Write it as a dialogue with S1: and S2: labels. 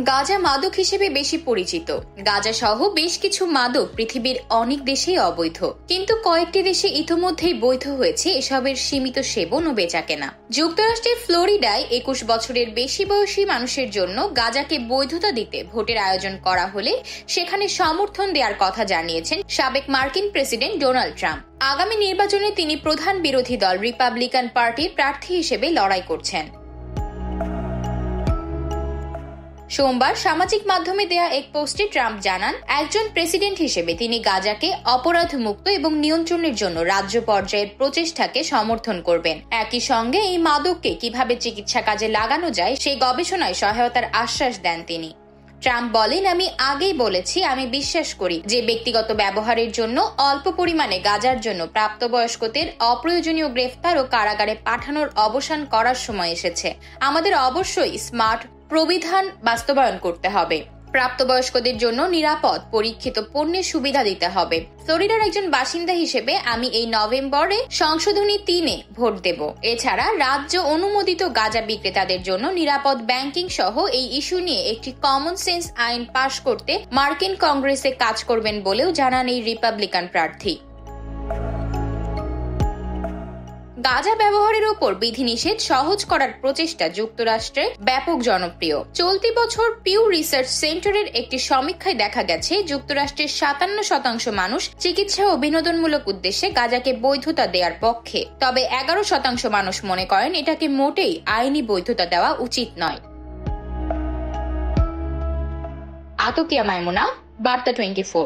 S1: গাঁজা মাদক হিসেবে বেশি পরিচিত। গাঁজা সহ বেশ কিছু মাদক পৃথিবীর অনেক দেশেই অবৈধ, কিন্তু কয়েকটি দেশে ইতোমধ্যেই বৈধ হয়েছে এসবের সীমিত সেবন ও বেচাকেনা। যুক্তরাষ্ট্রের ফ্লোরিডায় 21 বছরের বেশি বয়সী মানুষের জন্য গাঁজাকে বৈধতা দিতে ভোটের আয়োজন করা হলে সেখানে সমর্থন দেওয়ার কথা জানিয়েছেন সাবেক মার্কিন প্রেসিডেন্ট ডোনাল্ড ট্রাম্প। আগামী নির্বাচনে তিনি প্রধান বিরোধী দল রিপাবলিকান পার্টির প্রার্থী হিসেবে লড়াই করছেন। সোমবার সামাজিক মাধ্যমে দেয়া এক পোস্টে ট্রাম্প জানান, একজন প্রেসিডেন্ট হিসেবে তিনি গাঁজাকে অপরাধ মুক্ত এবং নিয়ন্ত্রণের জন্য রাজ্য পর্যায়ের প্রচেষ্টাকে সমর্থন করবেন। একই সঙ্গে এই মাদককে কিভাবে চিকিৎসা কাজে লাগানো যায় সেই গবেষণায় সহায়তার আশ্বাস দেন তিনি। ট্রাম্প বলেন, আমি আগেই বলেছি, আমি বিশ্বাস করি যে ব্যক্তিগত ব্যবহারের জন্য অল্প পরিমাণে গাঁজার জন্য প্রাপ্তবয়স্কদের অপ্রয়োজনীয় গ্রেফতার ও কারাগারে পাঠানোর অবসান করার সময় এসেছে। আমাদের অবশ্যই স্মার্ট প্রবিধান বাস্তবায়ন করতে হবে। প্রাপ্তবয়স্কদের জন্য নিরাপদ পরীক্ষিত পণ্যের সুবিধা দিতে হবে। ফ্লোরিডার একজন বাসিন্দা হিসেবে আমি এই নভেম্বরে সংশোধনী 3-এ ভোট দেব। এছাড়া রাজ্য অনুমোদিত গাঁজা বিক্রেতাদের জন্য নিরাপদ ব্যাংকিং সহ এই ইস্যু নিয়ে একটি কমন সেন্স আইন পাশ করতে মার্কিন কংগ্রেসে কাজ করবেন বলেও জানান এই রিপাবলিকান প্রার্থী। গাঁজা ব্যবহারের ওপর বিধিনিষেধ সহজ করার প্রচেষ্টা যুক্তরাষ্ট্রে ব্যাপক জনপ্রিয়। চলতি বছর পিউ রিসার্চ সেন্টারের একটি সমীক্ষায় দেখা গেছে, যুক্তরাষ্ট্রের 57% মানুষ চিকিৎসা ও বিনোদনমূলক উদ্দেশ্যে গাঁজাকে বৈধতা দেওয়ার পক্ষে। তবে 11% মানুষ মনে করেন এটাকে মোটেই আইনি বৈধতা দেওয়া উচিত নয়। আতকিয়া মাইমুনা, বার্তা 24।